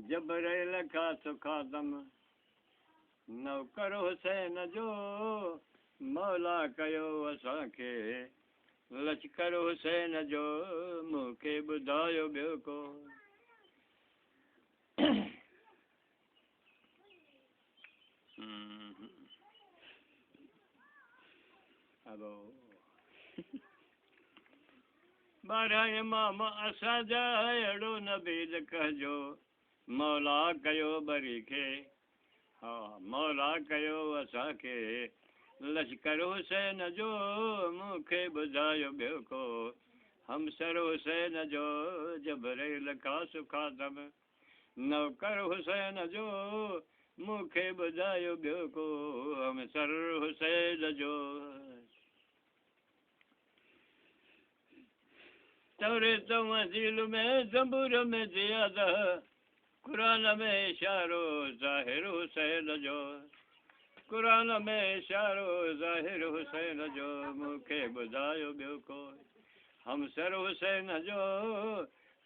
जबरैल का सुखादम नौकर हुसैन जो मौला कयो असांखे लश्कर हुसैन जो मूंखे ॿुधायो ॿियो को हेलो ॿारहं इमाम असांजा अहिड़ो नबीद कहजो मौला कयो बरी खे हा मौला कयो असांखे लश्कर हुसैन जो मूंखे ॿुधायो ॿियो को हमसर हुसैन जो जबरैल का सुखादम नौकर हुसैन जो मूंखे ॿुधायो ॿियो को हमसर हुसैन जो तौरेत इंजील में ज़बूर में ज़ियादा कुरान में इशारो ज़ाहिर हुसैन जो कुरान में इशारो ज़ाहिर हुसैन जो मूंखे ॿुधायो ॿियो को हमसर हुसैन जो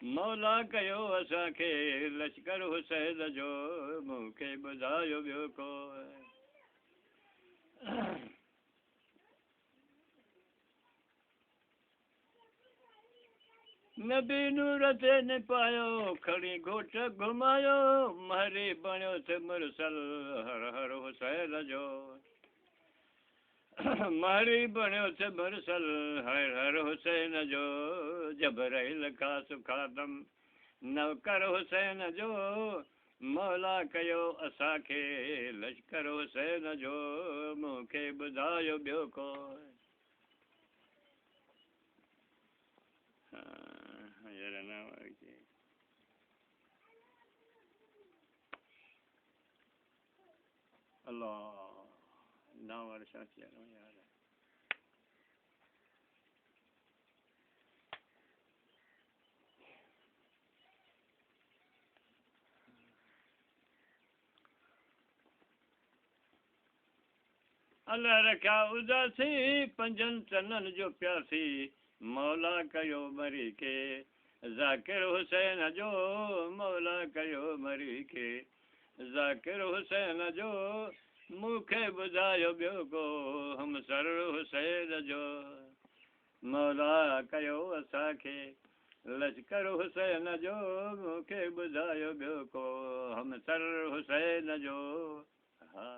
मौला कयो असांखे लश्कर हुसैन जो मूंखे ॿुधायो ॿियो को नबी नूर ते निपायो खणी घोट घुमायो महरी बणियो थे मुरसल हर हर हुसैन जो महरी बणियो थे मुरसल हर हर हुसैन जो जबरैल का सुखादम नौकर हुसैन जो मौला कयो असांखे लश्कर हुसैन जो मूंखे ॿुधायो ॿियो को अल्लाह नाम वाले शांति यार अल्लाह रखा उदासी पंजन चनन जो प्यासी मौला कयो मरी के ज़ाकिर हुसैन जो मौला कयो मरी के ज़ाकिर हुसैन जो मूंखे ॿुधायो ॿियो को हमसर हुसैन जो मौला कयो असांखे लश्कर हुसैन जो मूंखे ॿुधायो ॿियो को हमसर हुसैन जो हा